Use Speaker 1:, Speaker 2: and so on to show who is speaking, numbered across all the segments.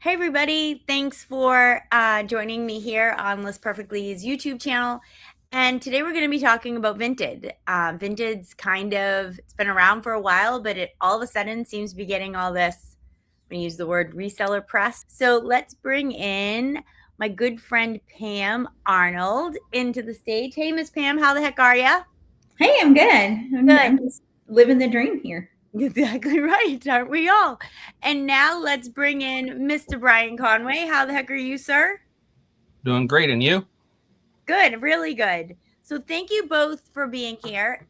Speaker 1: Hey everybody, thanks for joining me here on List Perfectly's YouTube channel. And today we're going to be talking about Vinted. Vinted's it's been around for a while, but it all of a sudden seems to be getting all this, I'm going to use the word reseller press. So let's bring in my good friend Pam Arnold into the stage. Hey Miss Pam, how the heck are ya?
Speaker 2: Hey, I'm good.
Speaker 1: Good.
Speaker 2: I'm just living the dream here.
Speaker 1: Exactly right, aren't we all? And now let's bring in Mr. Brian Conway. How the heck are you, sir?
Speaker 3: Doing great, and you?
Speaker 1: Good, really good. So thank you both for being here.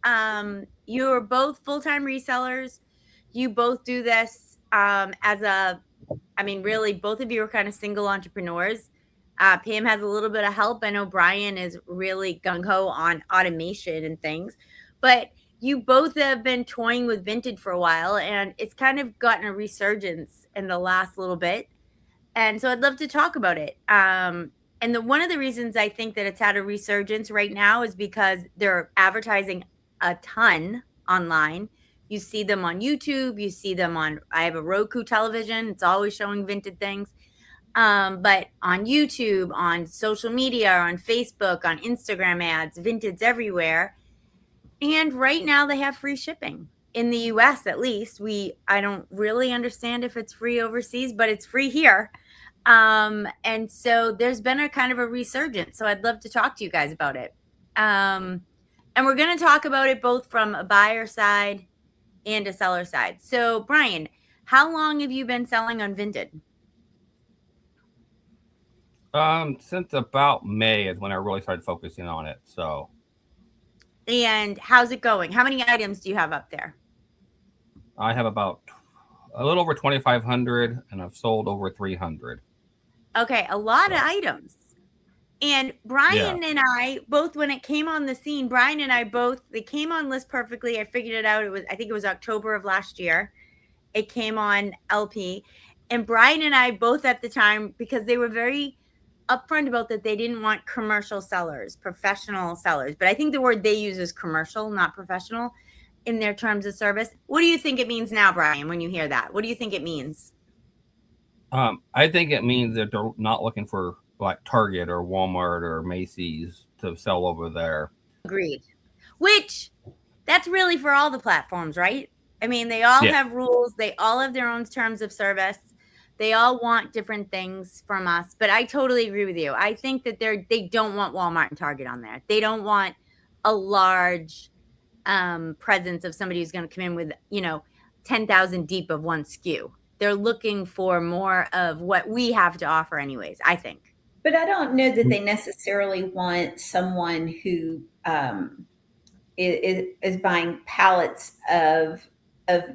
Speaker 1: You're both full-time resellers. You both do this really, both of you are kind of single entrepreneurs. Pam has a little bit of help. I know Brian is really gung-ho on automation and things, but you both have been toying with Vinted for a while, and it's kind of gotten a resurgence in the last little bit. And so I'd love to talk about it. One of the reasons I think that it's had a resurgence right now is because they're advertising a ton online. You see them on YouTube. You see them I have a Roku television. It's always showing Vinted things. But on YouTube, on social media, on Facebook, on Instagram ads, Vinted's everywhere. And right now they have free shipping in the US, at least. I don't really understand if it's free overseas, but it's free here. And so there's been a kind of a resurgence. So I'd love to talk to you guys about it. And we're going to talk about it both from a buyer side and a seller side. So Brian, how long have you been selling on Vinted?
Speaker 3: Since about May is when I really started focusing on it. So,
Speaker 1: and how's it going? How many items do you have up there?
Speaker 3: I have about a little over 2,500, and I've sold over 300.
Speaker 1: Okay, a lot of items. And Brian and I both, when it came on the scene, Brian and I both, they came on List Perfectly. I figured it out. I think it was October of last year. It came on LP. And Brian and I both at the time, because they were very upfront about that, they didn't want commercial sellers, professional sellers. But I think the word they use is commercial, not professional, in their terms of service. What do you think it means now, Brian, when you hear that? What do you think it means?
Speaker 3: I think it means that they're not looking for like Target or Walmart or Macy's to sell over there.
Speaker 1: Agreed. Which, that's really for all the platforms, right? I mean, they all have rules. They all have their own terms of service. They all want different things from us. But I totally agree with you. I think that they don't want Walmart and Target on there. They don't want a large presence of somebody who's going to come in with, 10,000 deep of one SKU. They're looking for more of what we have to offer anyways, I think.
Speaker 2: But I don't know that they necessarily want someone who is buying pallets of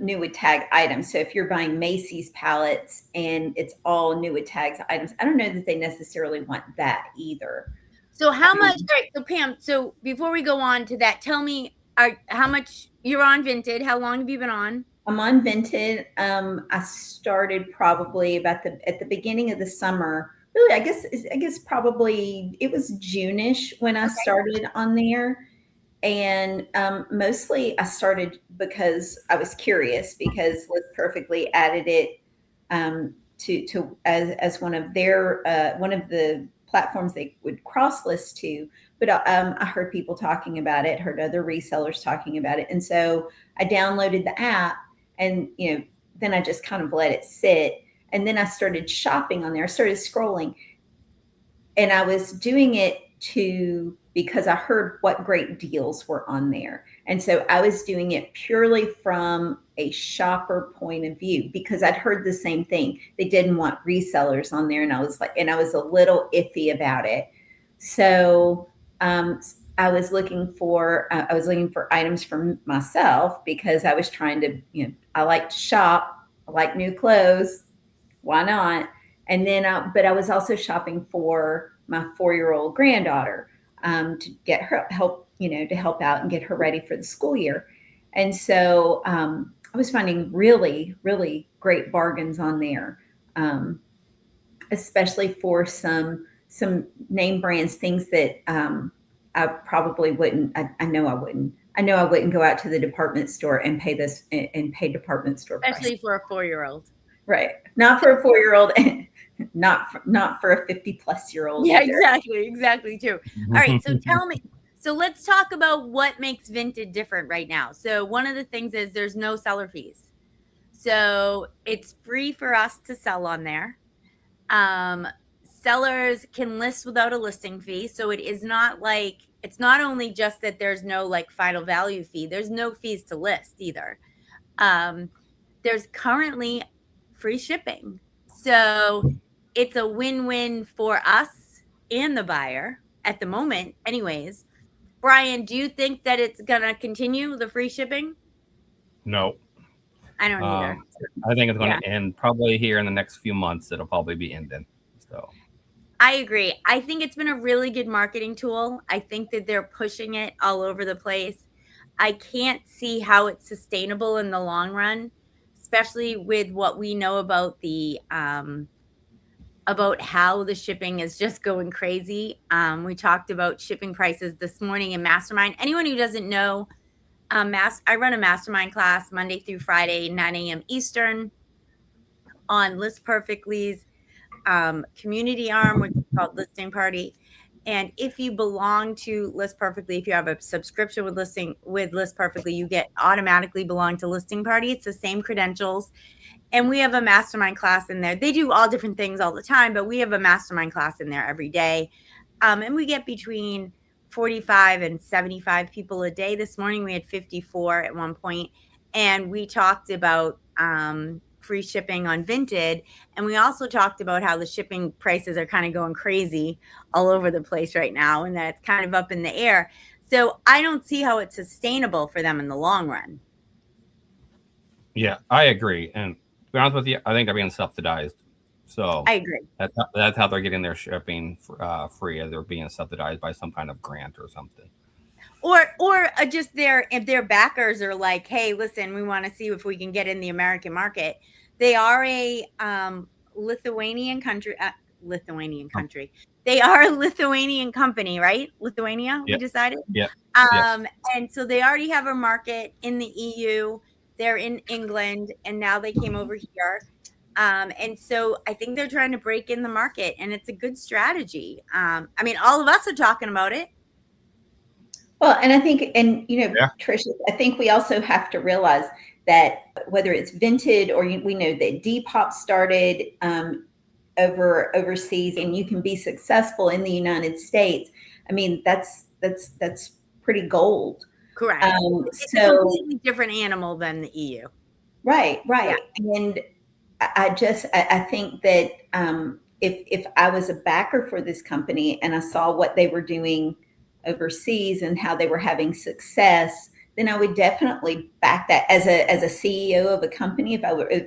Speaker 2: new with tag items. So if you're buying Macy's pallets and it's all new with tags items, I don't know that they necessarily want that either.
Speaker 1: So how much, right, so Pam, so before we go on to that, tell me how much you're on Vinted. How long have you been on?
Speaker 2: I'm on Vinted. I started probably at the beginning of the summer. Really, I guess probably it was June-ish when I started on there. And mostly I started because I was curious, because List Perfectly added it to as one of the platforms they would cross list to. But I heard people talking about it, heard other resellers talking about it, and so I downloaded the app, and then I just kind of let it sit, and then I started shopping on there. I started scrolling, and I was doing it because I heard what great deals were on there. And so I was doing it purely from a shopper point of view, because I'd heard the same thing. They didn't want resellers on there. And I was a little iffy about it. So I was looking for items for myself, because I was trying to, I like to shop. I like new clothes. Why not? And then, but I was also shopping for my 4-year-old granddaughter, to get her help, to help out and get her ready for the school year. And so I was finding really, really great bargains on there, especially for some name brands, things that I probably wouldn't. I know I wouldn't. I know I wouldn't go out to the department store and pay department store
Speaker 1: Especially
Speaker 2: price.
Speaker 1: for a 4-year-old.
Speaker 2: Right. Not for a 4-year-old. not for a 50-plus-year-old.
Speaker 1: Yeah,
Speaker 2: either.
Speaker 1: exactly too. All right, so tell me. So let's talk about what makes Vinted different right now. So one of the things is there's no seller fees. So it's free for us to sell on there. Sellers can list without a listing fee. So it is not like, it's not only just that there's no like final value fee, there's no fees to list either. There's currently free shipping. So it's a win-win for us and the buyer at the moment, anyways. Brian, do you think that it's going to continue the free shipping?
Speaker 3: No.
Speaker 1: I don't either.
Speaker 3: I think it's going to end probably here in the next few months. It'll probably be ending. So
Speaker 1: I agree. I think it's been a really good marketing tool. I think that they're pushing it all over the place. I can't see how it's sustainable in the long run, especially with what we know about the about how the shipping is just going crazy. We talked about shipping prices this morning in Mastermind. Anyone who doesn't know, I run a mastermind class Monday through Friday, 9 a.m. Eastern on List Perfectly's community arm, which is called Listing Party. And if you belong to List Perfectly, if you have a subscription with List Perfectly, you get automatically belong to Listing Party. It's the same credentials. And we have a mastermind class in there. They do all different things all the time, but we have a mastermind class in there every day. And we get between 45 and 75 people a day. This morning we had 54 at one point. And we talked about free shipping on Vinted. And we also talked about how the shipping prices are kind of going crazy all over the place right now, and that it's kind of up in the air. So I don't see how it's sustainable for them in the long run.
Speaker 3: Yeah, I agree. And to be honest with you, I think they're being subsidized. So
Speaker 1: I agree.
Speaker 3: That's how they're getting their shipping free. They're being subsidized by some kind of grant or something.
Speaker 1: Or just if their backers are like, hey, listen, we want to see if we can get in the American market. They are a Lithuanian country. They are a Lithuanian company, right? Lithuania,
Speaker 3: yep.
Speaker 1: We decided.
Speaker 3: Yeah.
Speaker 1: And so they already have a market in the EU. They're in England, and now they came over here. And so I think they're trying to break in the market, and it's a good strategy. I mean, all of us are talking about it.
Speaker 2: Well, and I think, Trish, I think we also have to realize that whether it's Vinted or we know that Depop started overseas, and you can be successful in the United States. I mean, that's pretty gold.
Speaker 1: Correct. It's a completely different animal than the EU.
Speaker 2: Right. Yeah. And I think that if I was a backer for this company and I saw what they were doing overseas and how they were having success, then I would definitely back that as a CEO of a company. If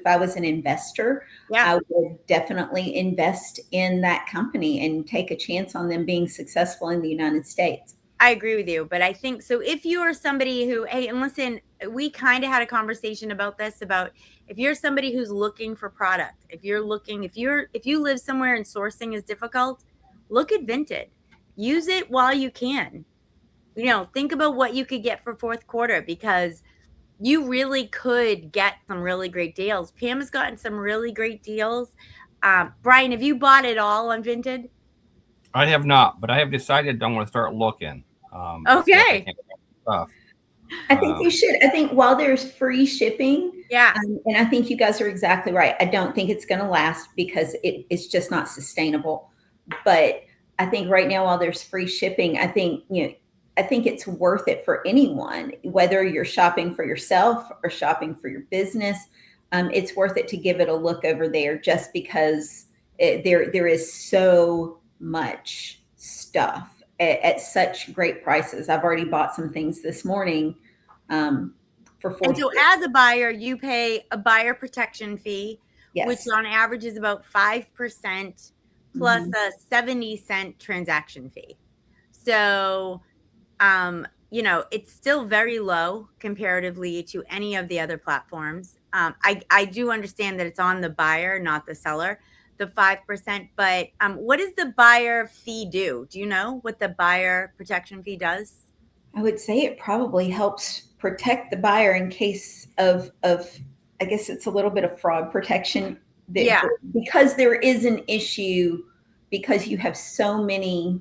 Speaker 2: I was an investor, I would definitely invest in that company and take a chance on them being successful in the United States.
Speaker 1: I agree with you, but I think so. If you are somebody who, hey, and listen, we kind of had a conversation about this, about if you're somebody who's looking for product, if you live somewhere and sourcing is difficult, look at Vinted. Use it while you can. Think about what you could get for fourth quarter, because you really could get some really great deals. Pam has gotten some really great deals. Brian, have you bought it all on Vinted?
Speaker 3: I have not, but I have decided I'm going to start looking.
Speaker 1: Okay.
Speaker 2: I think you should. I think while there's free shipping, and I think you guys are exactly right. I don't think it's going to last because it's just not sustainable. But I think right now, while there's free shipping, I think it's worth it for anyone, whether you're shopping for yourself or shopping for your business. It's worth it to give it a look over there, just because there is so much stuff at such great prices. I've already bought some things this morning for $40.
Speaker 1: And so as a buyer, you pay a buyer protection fee, which on average is about 5% plus a 70-cent transaction fee. So, it's still very low comparatively to any of the other platforms. I do understand that it's on the buyer, not the seller, the 5%. But what does the buyer fee do? Do you know what the buyer protection fee does?
Speaker 2: I would say it probably helps protect the buyer in case of I guess it's a little bit of fraud protection
Speaker 1: Yeah.
Speaker 2: because there is an issue, because you have so many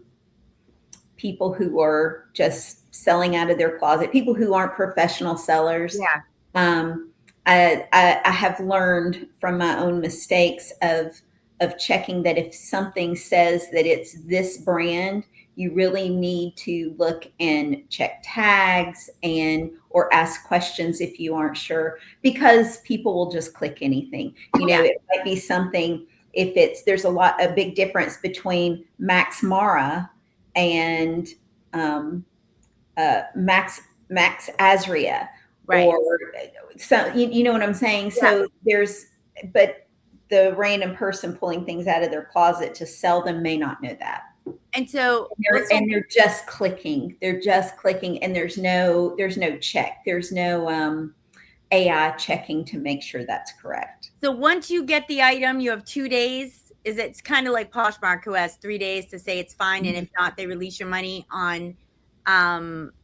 Speaker 2: people who are just selling out of their closet, people who aren't professional sellers.
Speaker 1: Yeah.
Speaker 2: I have learned from my own mistakes of checking that if something says that it's this brand, you really need to look and check tags and or ask questions if you aren't sure, because people will just click anything. You know, it might be something, if there's a big difference between Max Mara and Max Azria,
Speaker 1: Right.
Speaker 2: or so you know what I'm saying.
Speaker 1: Yeah.
Speaker 2: So but the random person pulling things out of their closet to sell them may not know that.
Speaker 1: And so
Speaker 2: They're just clicking. They're just clicking, and there's no check. There's no AI checking to make sure that's correct.
Speaker 1: So once you get the item, you have 2 days. It's kind of like Poshmark, who has 3 days to say it's fine, and if not, they release your money on.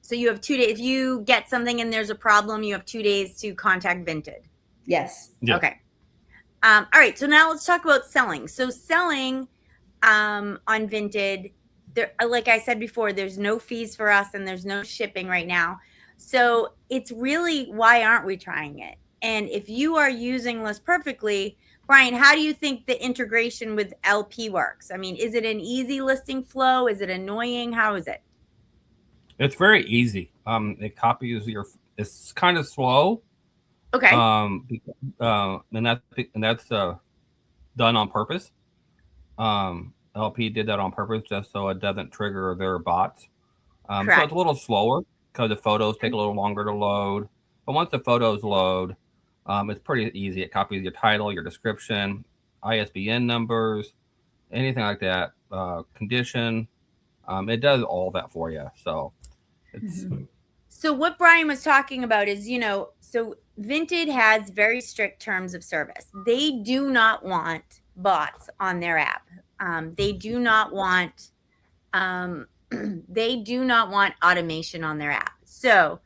Speaker 1: So you have 2 days. If you get something and there's a problem, you have 2 days to contact Vinted.
Speaker 2: Yes.
Speaker 1: Okay. All right. So now let's talk about selling. So selling on Vinted, there, like I said before, there's no fees for us and there's no shipping right now. So it's really, why aren't we trying it? And if you are using List Perfectly, Brian, how do you think the integration with LP works? I mean, is it an easy listing flow? Is it annoying? How is it?
Speaker 3: It's very easy. It copies it's kind of slow.
Speaker 1: Okay.
Speaker 3: And that's done on purpose. LP did that on purpose just so it doesn't trigger their bots. So it's a little slower because the photos take a little longer to load. But once the photos load, it's pretty easy. It copies your title, your description, ISBN numbers, anything like that, condition. It does all that for you. So it's.
Speaker 1: So what Brian was talking about is, so Vinted has very strict terms of service. They do not want bots on their app. They do not want automation on their app. So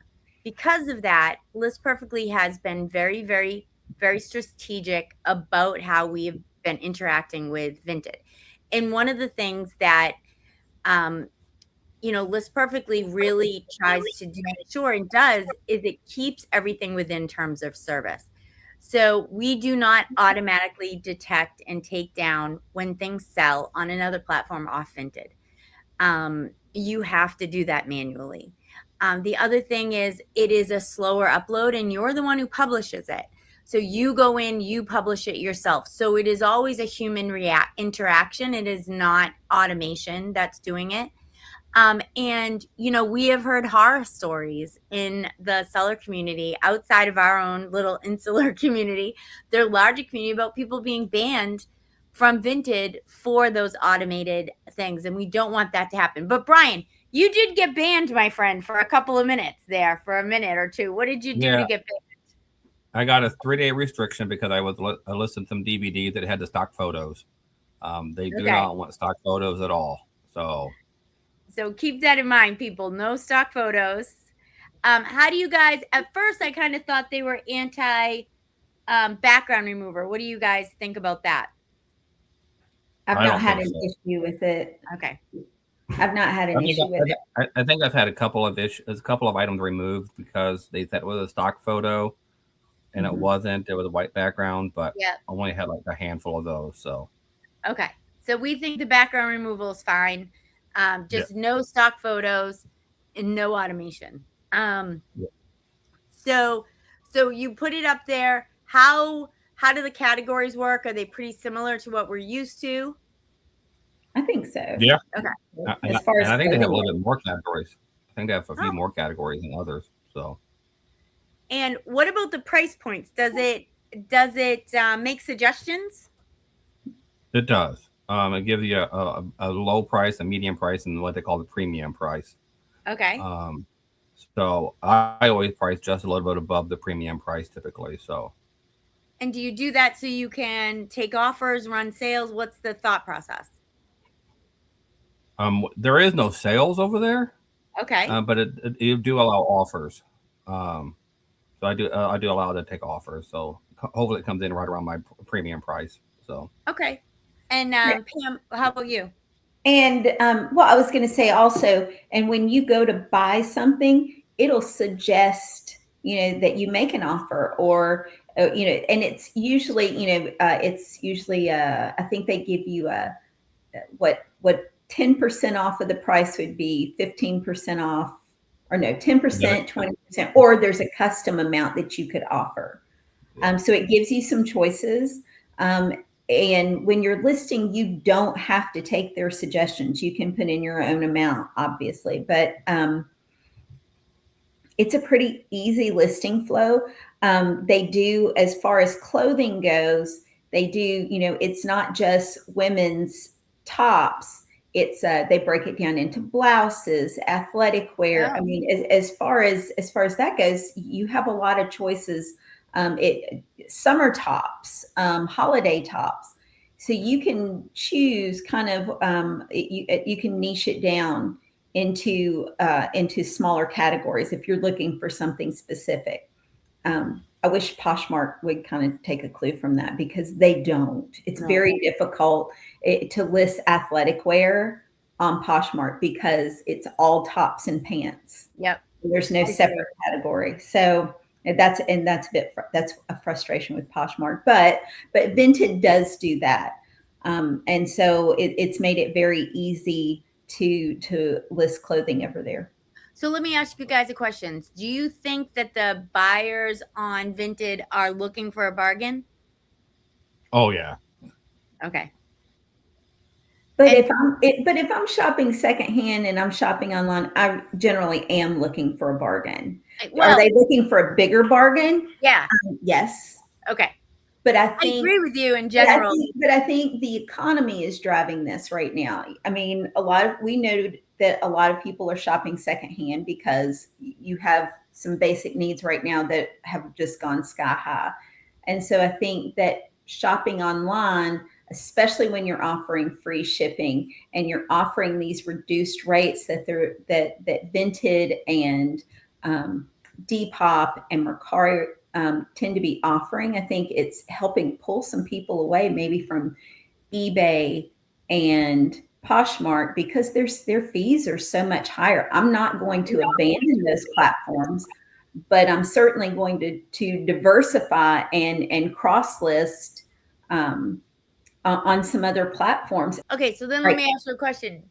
Speaker 1: because of that, List Perfectly has been very, very, very strategic about how we've been interacting with Vinted. And one of the things that List Perfectly really tries to make sure and does is it keeps everything within terms of service. So we do not automatically detect and take down when things sell on another platform off Vinted. You have to do that manually. The other thing is it is a slower upload and you're the one who publishes it. So you go in, you publish it yourself. So it is always a human interaction. It is not automation that's doing it. And we have heard horror stories in the seller community outside of our own little insular community, their larger community, about people being banned from Vinted for those automated things. And we don't want that to happen. But Brian, you did get banned, my friend, for a couple of minutes there, for a minute or two. What did you do to get banned?
Speaker 3: I got a 3-day restriction because I listed some DVDs that had the stock photos. They do not want stock photos at all.
Speaker 1: So keep that in mind, people. No stock photos. How do you guys, at first I kind of thought they were anti background remover. What do you guys think about that?
Speaker 2: I've not had an issue with it.
Speaker 1: Okay.
Speaker 2: I've not had an issue with it.
Speaker 3: I think I've had a couple of items removed because they said it was a stock photo and it wasn't. It was a white background, but I only had like a handful of those. So
Speaker 1: okay. So we think the background removal is fine. No stock photos and no automation. So you put it up there. How do the categories work? Are they pretty similar to what we're used to?
Speaker 2: I think so.
Speaker 3: Yeah.
Speaker 1: Okay.
Speaker 3: I think they have a little bit more categories. I think they have a few more categories than others. So.
Speaker 1: And what about the price points? Does it make suggestions?
Speaker 3: It does. It gives you a low price, a medium price, and what they call the premium price.
Speaker 1: Okay.
Speaker 3: So I always price just a little bit above the premium price typically. So.
Speaker 1: And do you do that so you can take offers, run sales? What's the thought process?
Speaker 3: There is no sales over there.
Speaker 1: Okay.
Speaker 3: But you do allow offers. So So I do allow to take offers. So hopefully it comes in right around my premium price. So
Speaker 1: okay. And Pam, how about you?
Speaker 2: And well, I was going to say also, and when you go to buy something, it'll suggest, that you make an offer, or and it's usually, I think they give you what 10% off of the price would be 15% off, or no, 10%, 20%, or there's a custom amount that you could offer. So it gives you some choices. And when you're listing, you don't have to take their suggestions. You can put in your own amount, obviously, but it's a pretty easy listing flow. They do, as far as clothing goes, they do, it's not just women's tops. It's they break it down into blouses, athletic wear.
Speaker 1: Oh.
Speaker 2: I mean, as far as that goes, you have a lot of choices. Summer tops, holiday tops. So you can choose kind of, you can niche it down into smaller categories if you're looking for something specific. I wish Poshmark would kind of take a clue from that, because they don't. It's very difficult to list athletic wear on Poshmark because it's all tops and pants.
Speaker 1: Yep.
Speaker 2: There's no separate category. So that's a frustration with Poshmark, but Vinted does do that. And so it's made it very easy to list clothing over there.
Speaker 1: So let me ask you guys a question. Do you think that the buyers on Vinted are looking for a bargain?
Speaker 3: Oh yeah.
Speaker 1: Okay.
Speaker 2: But if I'm shopping secondhand and I'm shopping online, I generally am looking for a bargain.
Speaker 1: Well,
Speaker 2: are they looking for a bigger bargain?
Speaker 1: Yeah.
Speaker 2: Yes.
Speaker 1: Okay.
Speaker 2: But I
Speaker 1: agree with you in general.
Speaker 2: But I think the economy is driving this right now. I mean, we know that a lot of people are shopping secondhand because you have some basic needs right now that have just gone sky high. And so I think that shopping online, especially when you're offering free shipping and you're offering these reduced rates that Vinted and Depop and Mercari tend to be offering, I think it's helping pull some people away, maybe from eBay and Poshmark, because their fees are so much higher. I'm not going to abandon those platforms, but I'm certainly going to diversify and cross list on some other platforms.
Speaker 1: Okay, so then let me ask you a question.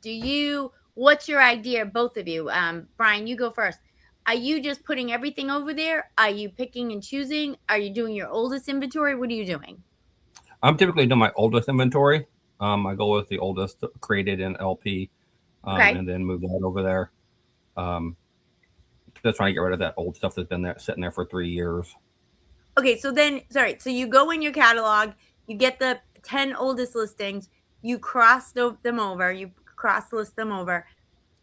Speaker 1: What's your idea, both of you? Brian, you go first. Are you just putting everything over there? Are you picking and choosing? Are you doing your oldest inventory? What are you doing?
Speaker 3: I'm typically doing my oldest inventory. I go with the oldest created in LP, and then move that over there. Just trying to get rid of that old stuff that's been sitting there for 3 years.
Speaker 1: Okay, so you go in your catalog, you get the 10 oldest listings, you cross them over, you cross list them over.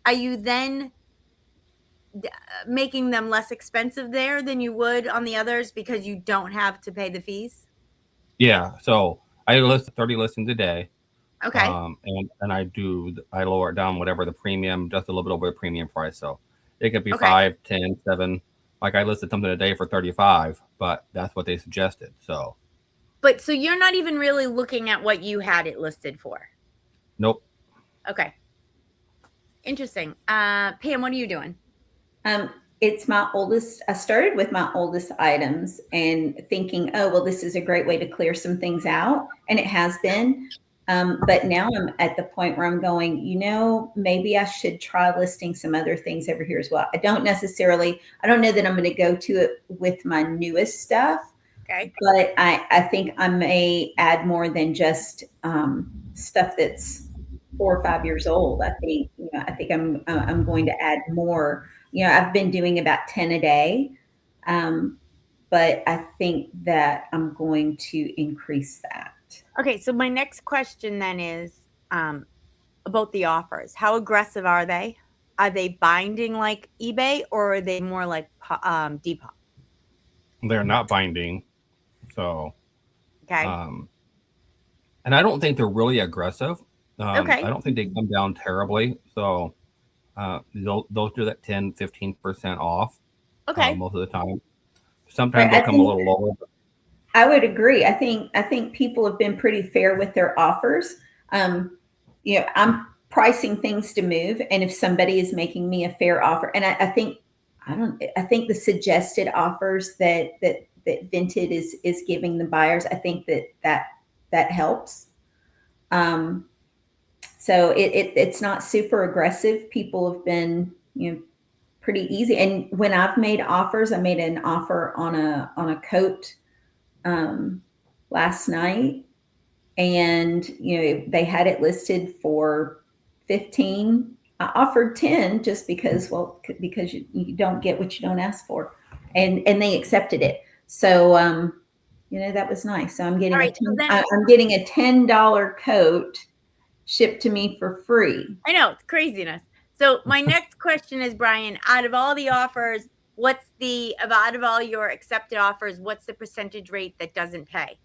Speaker 1: Are you then making them less expensive there than you would on the others because you don't have to pay the fees?
Speaker 3: Yeah, so I list 30 listings a day.
Speaker 1: Okay.
Speaker 3: And I lower it down whatever the premium, just a little bit over the premium price. So it could be 5, 10, 7. Like I listed something a day for 35, but that's what they suggested. So
Speaker 1: you're not even really looking at what you had it listed for?
Speaker 3: Nope.
Speaker 1: Okay. Interesting. Pam, what are you doing?
Speaker 2: It's my oldest. I started with my oldest items and thinking, oh, well, this is a great way to clear some things out. And it has been. But now I'm at the point where I'm going, maybe I should try listing some other things over here as well. I don't know that I'm going to go to it with my newest stuff.
Speaker 1: Okay.
Speaker 2: But I think I may add more than just stuff that's 4 or 5 years old. I think I'm going to add more. I've been doing about 10 a day, but I think that I'm going to increase that.
Speaker 1: Okay, so my next question then is about the offers. How aggressive are they? Are they binding like eBay, or are they more like Depop?
Speaker 3: They're not binding. So,
Speaker 1: okay.
Speaker 3: And I don't think they're really aggressive. I don't think they come down terribly. So they'll do that 10, 15% off most of the time. Sometimes they'll come a little lower.
Speaker 2: I would agree. I think people have been pretty fair with their offers. I'm pricing things to move, and if somebody is making me a fair offer, and I think the suggested offers that Vinted is giving the buyers, I think that helps. So it's not super aggressive. People have been, pretty easy. And when I've made offers, I made an offer on a coat last night, and they had it listed for 15. I offered 10 just because you don't get what you don't ask for, and they accepted it. So that was nice. So I'm getting I'm getting a $10 coat shipped to me for free.
Speaker 1: I know, it's craziness. So my next question is, Brian, out of all the offers, out of all your accepted offers, what's the percentage rate that doesn't pay?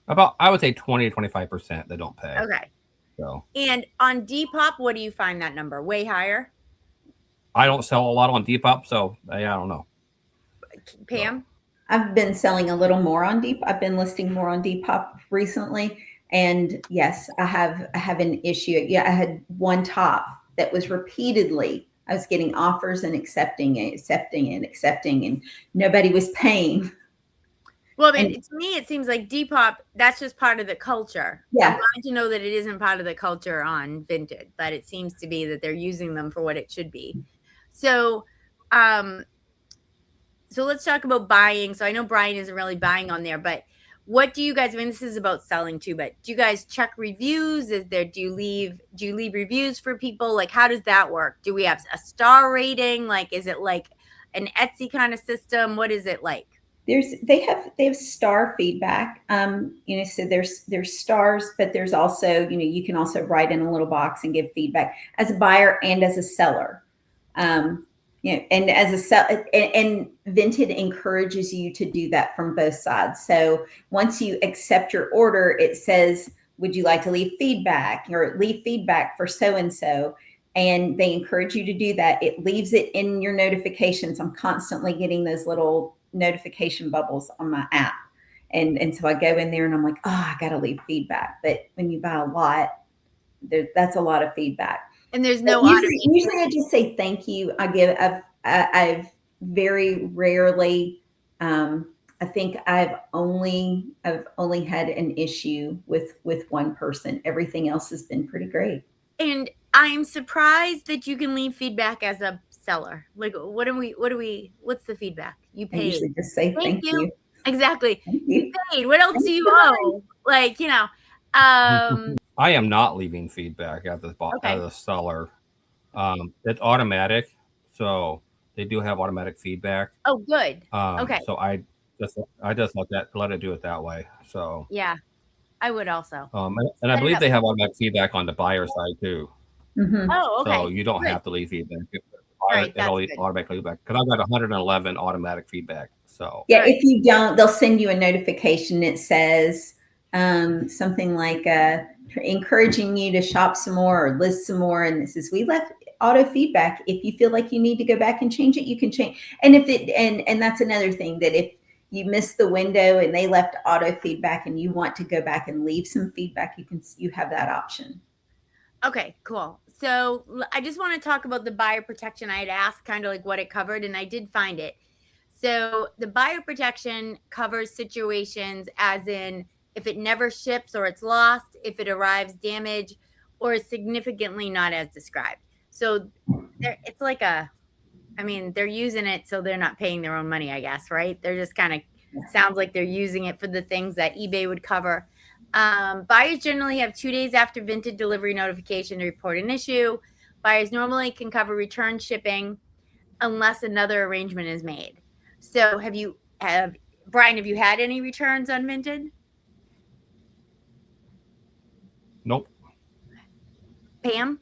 Speaker 3: I would say 20 to 25% that don't pay.
Speaker 1: Okay.
Speaker 3: So.
Speaker 1: And on Depop, what do you find that number? Way higher?
Speaker 3: I don't sell a lot on Depop, so I don't know.
Speaker 1: Pam?
Speaker 2: I've been selling a little more on Depop. I've been listing more on Depop recently. And yes, I have an issue. Yeah, I had one top that was repeatedly, I was getting offers and accepting, and nobody was paying.
Speaker 1: Well, to me, it seems like Depop, that's just part of the culture.
Speaker 2: Yeah.
Speaker 1: I'm glad to know that it isn't part of the culture on Vinted, but it seems to be that they're using them for what it should be. So, so let's talk about buying. So I know Brian isn't really buying on there, but what do you guys, this is about selling too, but do you guys check reviews? Do you leave reviews for people? Like, how does that work? Do we have a star rating? Like, is it like an Etsy kind of system? What is it like?
Speaker 2: They have star feedback. So there's stars, but there's also, you can also write in a little box and give feedback as a buyer and as a seller. And as a seller, and Vinted encourages you to do that from both sides. So once you accept your order, it says, would you like to leave feedback, or leave feedback for so-and-so? And they encourage you to do that. It leaves it in your notifications. I'm constantly getting those little notification bubbles on my app. And so I go in there and I'm like, I got to leave feedback. But when you buy a lot, that's a lot of feedback.
Speaker 1: And there's no
Speaker 2: usually I just say thank you. I've very rarely, I think I've only had an issue with one person. Everything else has been pretty great.
Speaker 1: And I'm surprised that you can leave feedback as a seller. Like, what's the feedback? You paid.
Speaker 2: I usually just say thank you.
Speaker 1: Exactly.
Speaker 2: Thank
Speaker 1: you paid. What else do you owe? Like,
Speaker 3: I am not leaving feedback at the seller. It's automatic, so they do have automatic feedback.
Speaker 1: Oh, good. Okay.
Speaker 3: So I just let it do it that way. So
Speaker 1: yeah, I would also.
Speaker 3: And I believe they have automatic feedback on the buyer side too.
Speaker 2: Mm-hmm.
Speaker 1: Oh, okay.
Speaker 3: So you don't have to leave feedback. It'll automatically feedback, because I've got 111 automatic feedback. So
Speaker 2: yeah, if you don't, they'll send you a notification that says something like encouraging you to shop some more or list some more. And this is, we left auto feedback. If you feel like you need to go back and change it, you can change. And and that's another thing, that if you missed the window and they left auto feedback and you want to go back and leave some feedback, you have that option.
Speaker 1: Okay, cool. So I just want to talk about the buyer protection. I had asked kind of like what it covered, and I did find it. So the buyer protection covers situations as in if it never ships or it's lost, if it arrives damaged, or is significantly not as described. So it's like they're using it so they're not paying their own money, I guess, right? They're just kind of, sounds like they're using it for the things that eBay would cover. Buyers generally have 2 days after Vinted delivery notification to report an issue. Buyers normally can cover return shipping unless another arrangement is made. So Brian, have you had any returns on Vinted?
Speaker 3: Nope.
Speaker 1: Pam?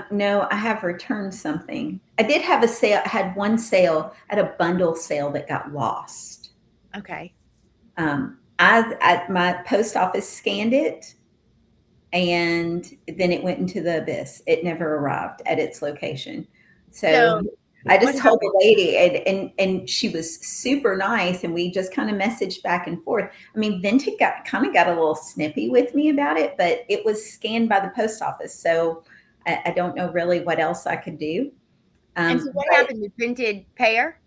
Speaker 2: No, I have returned something. I did have a sale. I had one sale at a bundle sale that got lost.
Speaker 1: Okay.
Speaker 2: My post office scanned it, and then it went into the abyss. It never arrived at its location. So I just told the lady, and she was super nice, and we just kind of messaged back and forth. I mean, Vinted got a little snippy with me about it, but it was scanned by the post office, so I don't know really what else I could do.
Speaker 1: And so what happened? Did Vinted pay her?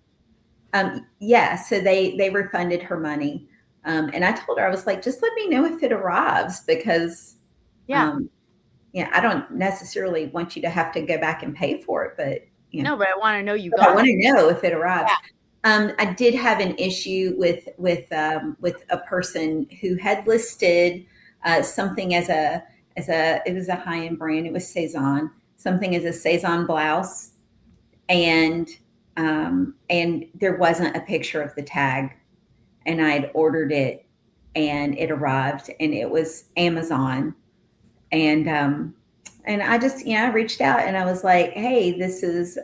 Speaker 2: Yeah, so they refunded her money, and I told her, I was like, just let me know if it arrives, because yeah, I don't necessarily want you to have to go back and pay for it, but
Speaker 1: no, but I want to know you got it.
Speaker 2: I want to know if it arrived. Yeah. I did have an issue with a person who had listed something as it was a high-end brand. It was Cezanne, something as a Cezanne blouse, and there wasn't a picture of the tag, and I'd ordered it, and it arrived, and it was Amazon, and I just, I reached out, and I was like, hey, this is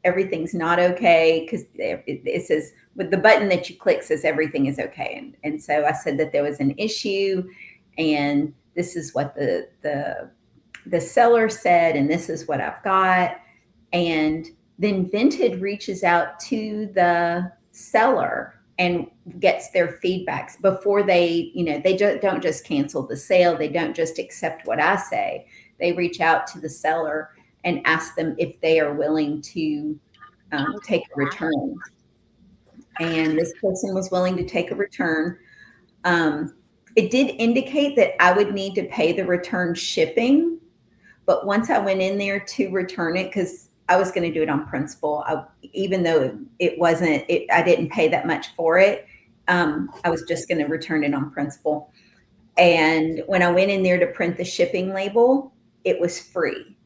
Speaker 2: everything's not okay, because it says, with the button that you click says everything is okay, and so I said that there was an issue, and this is what the seller said, and this is what I've got. And then Vinted reaches out to the seller and gets their feedbacks before they, they don't just cancel the sale. They don't just accept what I say. They reach out to the seller and ask them if they are willing to take a return. And this person was willing to take a return. It did indicate that I would need to pay the return shipping. But once I went in there to return it, because I was going to do it on principle, even though it wasn't, I didn't pay that much for it. I was just going to return it on principle. And when I went in there to print the shipping label, it was free.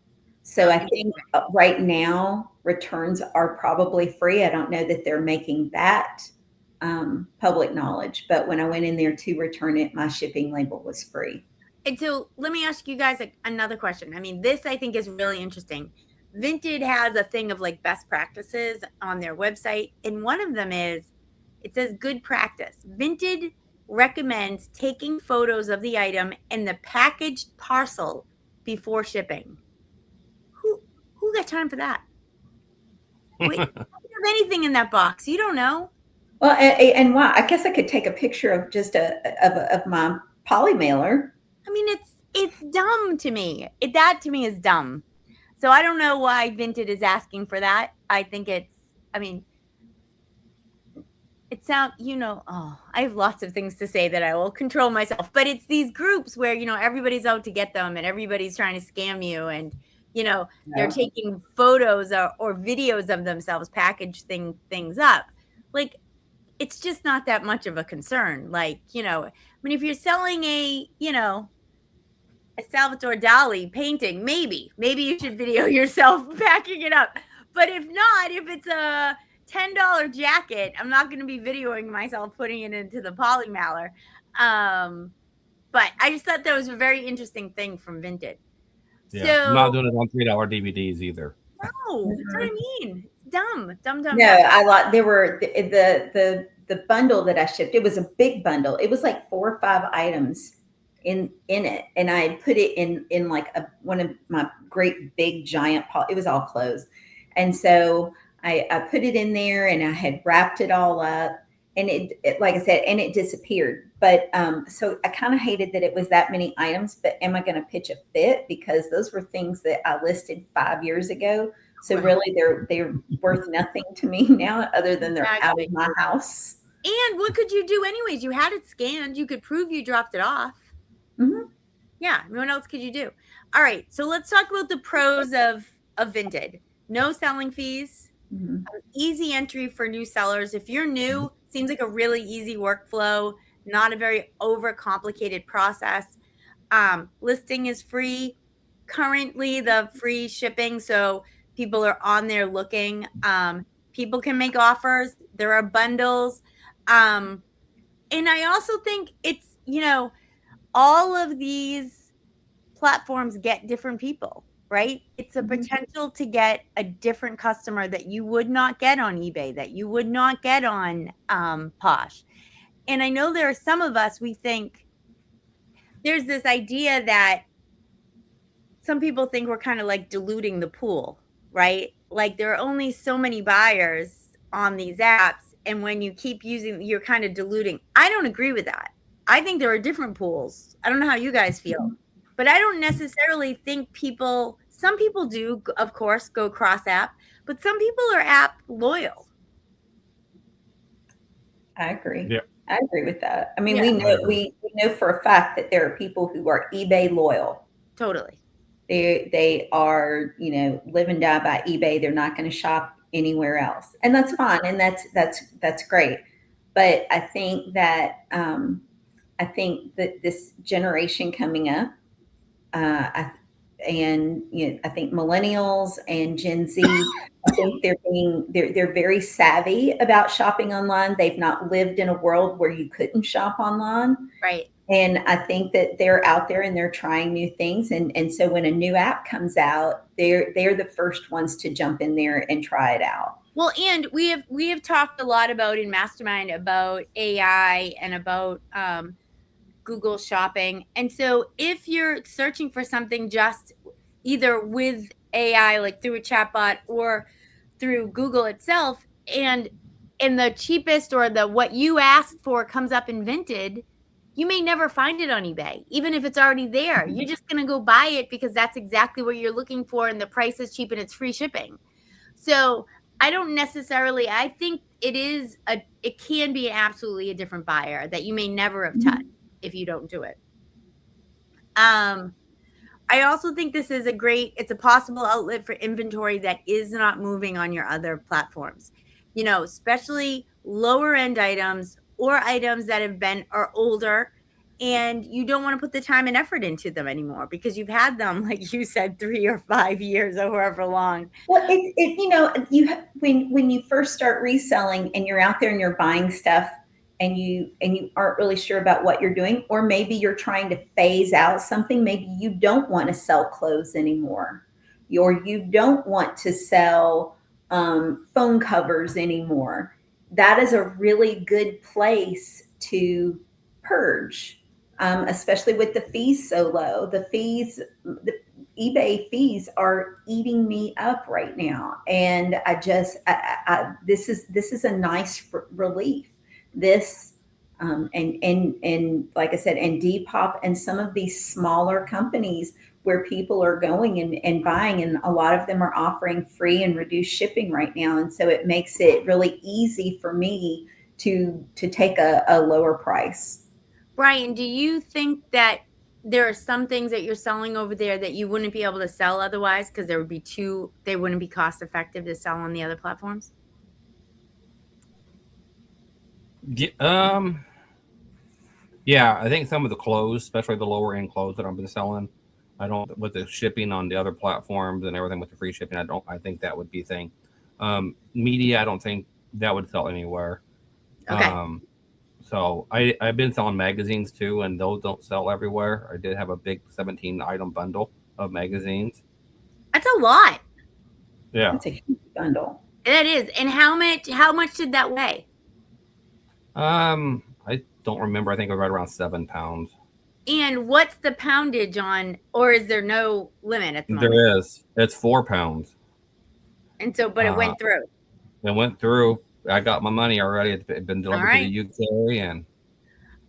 Speaker 2: So I think right now returns are probably free. I don't know that they're making that public knowledge, but when I went in there to return it, my shipping label was free.
Speaker 1: And so let me ask you guys another question. I mean, this I think is really interesting. Vinted has a thing of like best practices on their website. And one of them is, it says good practice. Vinted recommends taking photos of the item and the packaged parcel before shipping. Who got time for that? Wait, you don't have anything in that box. You don't know.
Speaker 2: Well, and why? I guess I could take a picture of just of my poly mailer.
Speaker 1: I mean, it's dumb to me. That to me is dumb. So I don't know why Vinted is asking for that. I think it sounds, I have lots of things to say that I will control myself, but it's these groups where, everybody's out to get them and everybody's trying to scam you, and, they're taking photos or videos of themselves packaging things up. Like, it's just not that much of a concern. Like, I mean, if you're selling a Salvatore Dali painting, maybe you should video yourself packing it up. But if not, if it's a $10 jacket, I'm not going to be videoing myself putting it into the poly mailer. But I just thought that was a very interesting thing from Vinted.
Speaker 3: Yeah, so, I'm not doing it on $3 DVDs either.
Speaker 1: No, that's what I mean. It's dumb.
Speaker 2: No, there were the bundle that I shipped. It was a big bundle. It was like 4 or 5 items in it, and I put it in like one of my great big giant it was all clothes, and so I put it in there, and I had wrapped it all up, and it like I said, and it disappeared. But so I kind of hated that it was that many items. But am I going to pitch a fit, because those were things that I listed 5 years ago? So really, they're worth nothing to me now, other than they're out of my house.
Speaker 1: And what could you do anyways? You had it scanned. You could prove you dropped it off.
Speaker 2: Mm-hmm.
Speaker 1: Yeah. I mean, what else could you do? All right. So let's talk about the pros of Vinted. No selling fees.
Speaker 2: Mm-hmm.
Speaker 1: Easy entry for new sellers. If you're new, seems like a really easy workflow. Not a very overcomplicated process. Listing is free. Currently, the free shipping. So people are on there looking. People can make offers. There are bundles. And I also think it's, all of these platforms get different people, right? It's a potential to get a different customer that you would not get on eBay, that you would not get on Posh. And I know there are some of us, we think there's this idea that some people think we're kind of like diluting the pool, right? like there are only so many buyers on these apps, and when you keep using, you're kind of diluting. I don't agree with that. I think there are different pools. I don't know how you guys feel, but I don't necessarily think some people do, of course, go cross app, but some people are app loyal.
Speaker 2: I agree.
Speaker 3: Yeah.
Speaker 2: I agree with that. I mean,
Speaker 1: Yeah.
Speaker 2: we know for a fact that there are people who are eBay loyal.
Speaker 1: Totally.
Speaker 2: They are, live and die by eBay. They're not going to shop anywhere else, and that's fine, and that's great. But I think that this generation coming up, I, and I think millennials and Gen Z, I think they're very savvy about shopping online. They've not lived in a world where you couldn't shop online.
Speaker 1: Right.
Speaker 2: And I think that they're out there and they're trying new things. And so when a new app comes out, they're the first ones to jump in there and try it out.
Speaker 1: Well, and we have talked a lot about in Mastermind about AI and about Google Shopping. And so if you're searching for something just either with AI, like through a chatbot or through Google itself, and the cheapest or the what you asked for comes up in Vinted, you may never find it on eBay, even if it's already there. You're just going to go buy it because that's exactly what you're looking for, and the price is cheap and it's free shipping. So I don't necessarily, I think it can be absolutely a different buyer that you may never have touched if you don't do it. I also think this is it's a possible outlet for inventory that is not moving on your other platforms, especially lower end items or items that are older, and you don't want to put the time and effort into them anymore because you've had them, like you said, 3 or 5 years or however long.
Speaker 2: Well, when you first start reselling and you're out there and you're buying stuff and you aren't really sure about what you're doing, or maybe you're trying to phase out something. Maybe you don't want to sell clothes anymore, or you don't want to sell phone covers anymore. That is a really good place to purge, especially with the fees so low. The eBay fees are eating me up right now, and this is a nice relief. This and like I said, and Depop and some of these smaller companies where people are going and buying, and a lot of them are offering free and reduced shipping right now, and so it makes it really easy for me to take a lower price.
Speaker 1: Brian, do you think that there are some things that you're selling over there that you wouldn't be able to sell otherwise because they wouldn't be cost effective to sell on the other platforms?
Speaker 3: Yeah, I think some of the clothes, especially the lower end clothes that I've been selling, with the shipping on the other platforms and everything with the free shipping, I think that would be a thing. Media, I don't think that would sell anywhere.
Speaker 1: Okay.
Speaker 3: So I've been selling magazines too, and those don't sell everywhere. I did have a big 17 item bundle of magazines.
Speaker 1: That's a lot.
Speaker 3: Yeah.
Speaker 2: That's a huge bundle.
Speaker 1: That is. And how much did that weigh?
Speaker 3: I don't remember. I think it was right around 7 pounds.
Speaker 1: And what's the poundage on, or is there no limit at the moment?
Speaker 3: There is. It's 4 pounds.
Speaker 1: And so, but it went through.
Speaker 3: It went through. I got my money already. It's been delivered to the UK, and.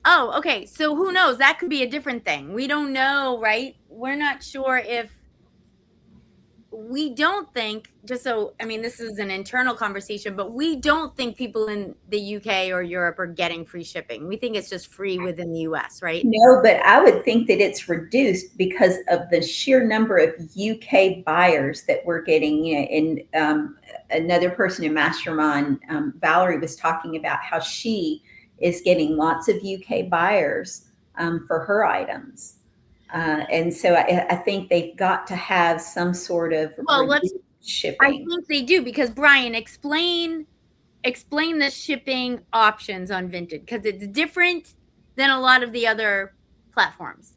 Speaker 1: Oh, okay. So who knows? That could be a different thing. We don't know, right? We're not sure if. We don't think, this is an internal conversation, but we don't think people in the UK or Europe are getting free shipping. We think it's just free within the US, right?
Speaker 2: No, but I would think that it's reduced because of the sheer number of UK buyers that we're getting. And another person in Mastermind, Valerie, was talking about how she is getting lots of UK buyers for her items. And so I think they've got to have some sort of shipping.
Speaker 1: I think they do, because Brian, explain the shipping options on Vinted, because it's different than a lot of the other platforms.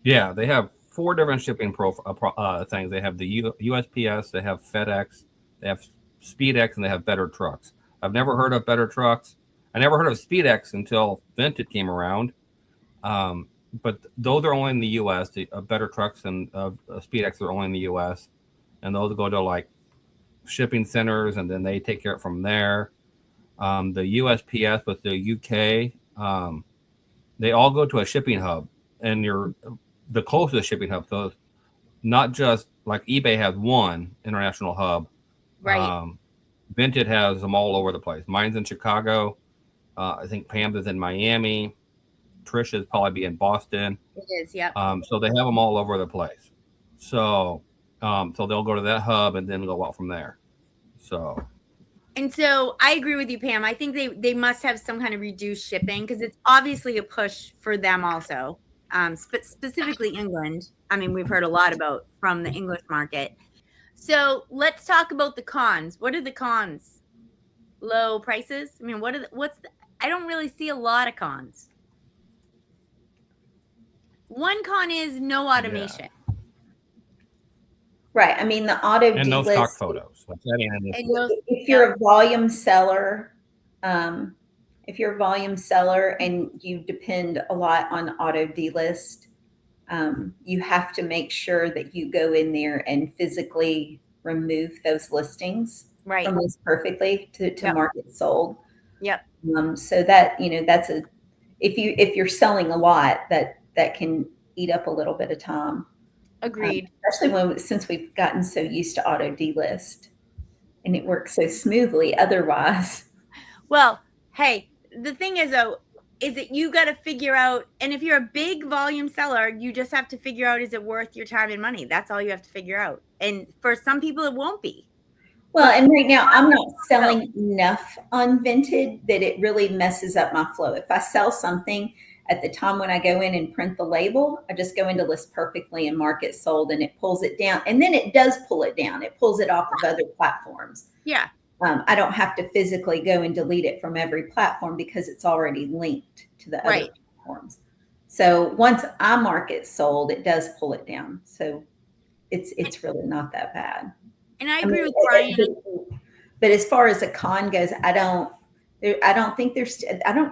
Speaker 3: Yeah, they have 4 different shipping things. They have the USPS, they have FedEx, they have SpeedX, and they have Better Trucks. I've never heard of Better Trucks. I never heard of SpeedX until Vinted came around. But those are only in the U.S. The Better Trucks and SpeedX are only in the U.S. and those go to like shipping centers, and then they take care of it from there. The USPS with the UK, they all go to a shipping hub, and you're the closest shipping hub. So not just like eBay has one international hub.
Speaker 1: Right.
Speaker 3: Vinted has them all over the place. Mine's in Chicago. I think Pam's is in Miami. Trish is probably be in Boston.
Speaker 1: It is, yep.
Speaker 3: So they have them all over the place. So they'll go to that hub and then go out from there.
Speaker 1: And so I agree with you, Pam. I think they must have some kind of reduced shipping because it's obviously a push for them also, specifically England. I mean, we've heard a lot about from the English market. So let's talk about the cons. What are the cons? Low prices? I mean, I don't really see a lot of cons. One con is no automation.
Speaker 3: Yeah.
Speaker 2: Right. I mean, the auto
Speaker 3: and no
Speaker 2: delist,
Speaker 3: stock photos.
Speaker 2: If you're a volume seller, and you depend a lot on auto delist, you have to make sure that you go in there and physically remove those listings
Speaker 1: right
Speaker 2: from us perfectly to
Speaker 1: yep.
Speaker 2: market sold.
Speaker 1: Yep.
Speaker 2: So that, that's if you're selling a lot, that can eat up a little bit of time.
Speaker 1: Agreed.
Speaker 2: Especially since we've gotten so used to auto delist and it works so smoothly otherwise.
Speaker 1: Well, hey, the thing is though, is that you got to figure out, and if you're a big volume seller, you just have to figure out, is it worth your time and money? That's all you have to figure out. And for some people, it won't be.
Speaker 2: Well, and right now I'm not selling enough on Vinted that it really messes up my flow. If I sell something at the time when I go in and print the label, I just go into list perfectly and mark it sold, and it pulls it down. And then it does pull it down. It pulls it off of other platforms.
Speaker 1: Yeah.
Speaker 2: I don't have to physically go and delete it from every platform because it's already linked to the other platforms. So once I mark it sold, it does pull it down. So it's really not that bad.
Speaker 1: And I agree with Brian.
Speaker 2: But as far as a con goes, I don't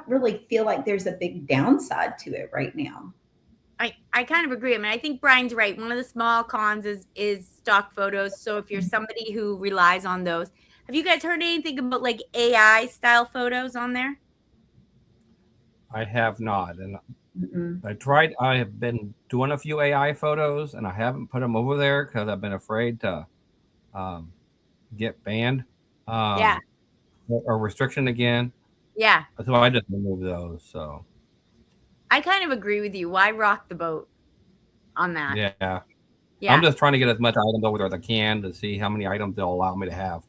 Speaker 2: really feel like there's a big downside to it right now.
Speaker 1: I kind of agree. I mean, I think Brian's right. One of the small cons is stock photos. So if you're somebody who relies on those, have you guys heard anything about like AI style photos on there?
Speaker 3: I have not. And I have been doing a few AI photos, and I haven't put them over there because I've been afraid to get banned. Or restriction again.
Speaker 1: Yeah.
Speaker 3: So I just removed those. So
Speaker 1: I kind of agree with you. Why rock the boat on that?
Speaker 3: Yeah. I'm just trying to get as much items over there as I can to see how many items they'll allow me to have.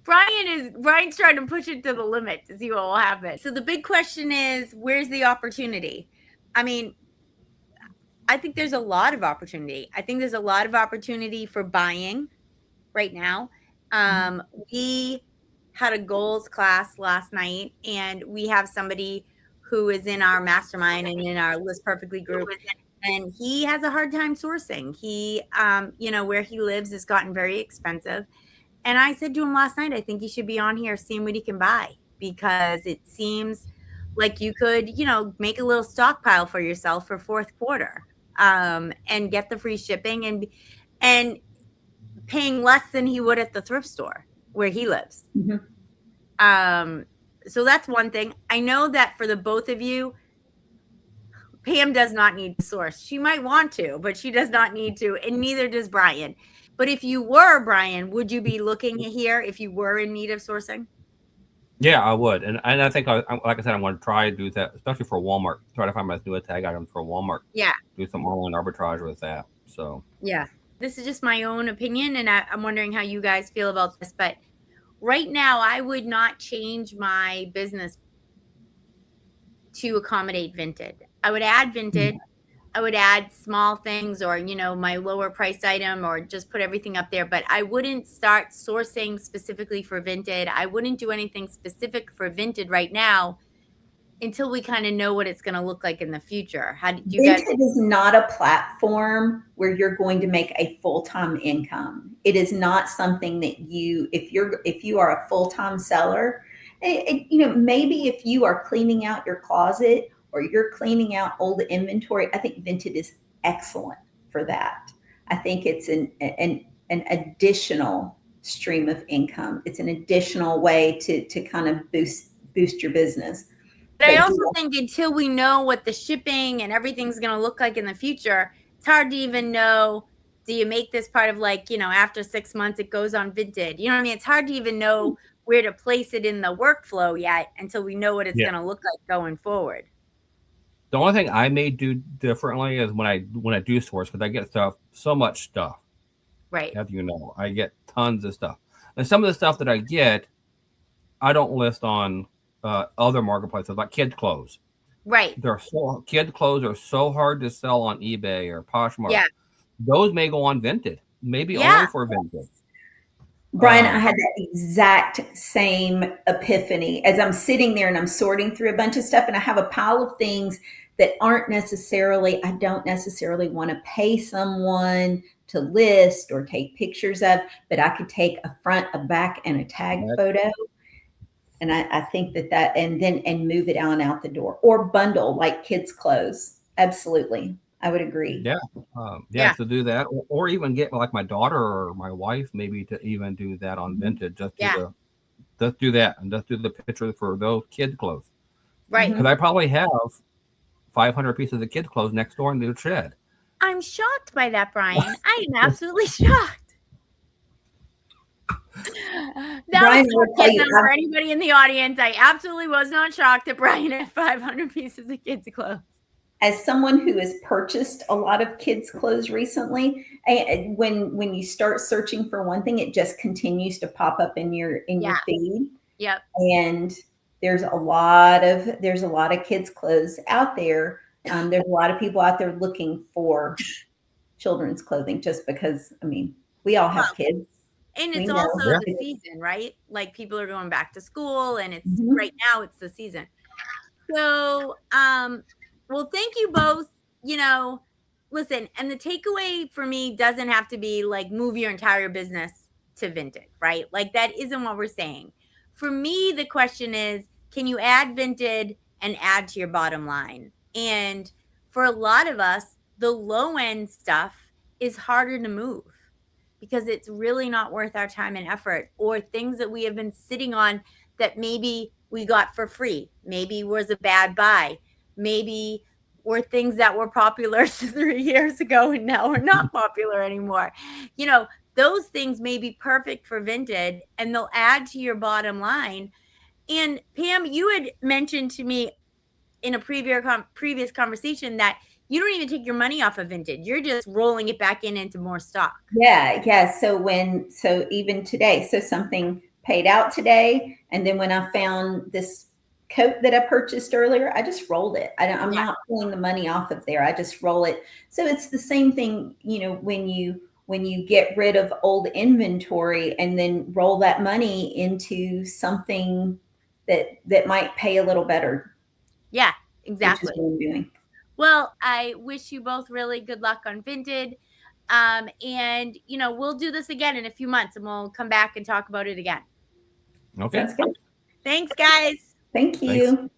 Speaker 1: Brian's trying to push it to the limit to see what will happen. So the big question is, where's the opportunity? I mean, I think there's a lot of opportunity. I think there's a lot of opportunity for buying right now. We had a goals class last night, and we have somebody who is in our mastermind and in our List Perfectly group, and he has a hard time sourcing. He, where he lives has gotten very expensive. And I said to him last night, I think you should be on here seeing what he can buy, because it seems like you could, make a little stockpile for yourself for fourth quarter, and get the free shipping and paying less than he would at the thrift store where he lives. So that's one thing. I know that for the both of you, Pam does not need to source. She might want to, but she does not need to, and neither does Brian. But if you were, Brian, would you be looking here if you were in need of sourcing?
Speaker 3: Yeah, I would. And I think, like I said, I'm going to try to do that, especially for Walmart. Try to find my new tag items for Walmart.
Speaker 1: Yeah.
Speaker 3: Do some online arbitrage with that. So.
Speaker 1: Yeah. This is just my own opinion, and I'm wondering how you guys feel about this. But right now, I would not change my business to accommodate Vinted. I would add Vinted. I would add small things, or, my lower priced item, or just put everything up there. But I wouldn't start sourcing specifically for Vinted. I wouldn't do anything specific for Vinted right now until we kind of know what it's going to look like in the future. How do you guys?
Speaker 2: Vinted is not a platform where you're going to make a full-time income. It is not something that if you are a full-time seller, maybe if you are cleaning out your closet or you're cleaning out old inventory, I think Vinted is excellent for that. I think it's an additional stream of income. It's an additional way to kind of boost your business.
Speaker 1: But I also think until we know what the shipping and everything's going to look like in the future, it's hard to even know, do you make this part of like, after 6 months it goes on Vinted? You know what I mean? It's hard to even know where to place it in the workflow yet until we know what it's going to look like going forward.
Speaker 3: The only thing I may do differently is when I do source, because I get so much stuff.
Speaker 1: Right.
Speaker 3: As you know, I get tons of stuff. And some of the stuff that I get, I don't list on other marketplaces like kids' clothes.
Speaker 1: Right.
Speaker 3: Kids' clothes are so hard to sell on eBay or Poshmark.
Speaker 1: Yeah.
Speaker 3: Those may go on Vinted, maybe only for Vinted.
Speaker 2: Brian, I had that exact same epiphany as I'm sitting there and I'm sorting through a bunch of stuff, and I have a pile of things that I don't necessarily want to pay someone to list or take pictures of, but I could take a front, a back, and a tag photo. And I think that and move it on out the door, or bundle like kids' clothes. Absolutely. I would agree.
Speaker 3: Yeah. To do that, or even get like my daughter or my wife, maybe to even do that on Vinted. Just do that and just do the picture for those kids' clothes.
Speaker 1: Right.
Speaker 3: Because I probably have 500 pieces of kids' clothes next door in the shed.
Speaker 1: I'm shocked by that, Brian. I am absolutely shocked. That was for anybody in the audience. I absolutely was not shocked that Brian had 500 pieces of kids' clothes.
Speaker 2: As someone who has purchased a lot of kids' clothes recently, when you start searching for one thing, it just continues to pop up in your feed.
Speaker 1: Yep.
Speaker 2: And there's a lot of kids' clothes out there. There's a lot of people out there looking for children's clothing, just because, we all have kids.
Speaker 1: And it's also the season, right? Like people are going back to school, and it's right now it's the season. So, well, thank you both. Listen, and the takeaway for me doesn't have to be like move your entire business to Vinted, right? Like that isn't what we're saying. For me, the question is, can you add Vinted and add to your bottom line? And for a lot of us, the low end stuff is harder to move because it's really not worth our time and effort, or things that we have been sitting on that maybe we got for free, maybe was a bad buy, maybe were things that were popular 3 years ago and now are not popular anymore. Those things may be perfect for Vinted and they'll add to your bottom line. And Pam, you had mentioned to me in a previous conversation that you don't even take your money off of Vinted. You're just rolling it back into more stock.
Speaker 2: Yeah. So even today, something paid out today, and then when I found this coat that I purchased earlier, I just rolled it. I'm not pulling the money off of there. I just roll it. So it's the same thing, when you get rid of old inventory and then roll that money into something that might pay a little better.
Speaker 1: Yeah, exactly.
Speaker 2: Which is what I'm doing.
Speaker 1: Well, I wish you both really good luck on Vinted. And, we'll do this again in a few months and we'll come back and talk about it again.
Speaker 3: Okay.
Speaker 2: That's good.
Speaker 1: Thanks, guys.
Speaker 2: Thank you.
Speaker 3: Thanks.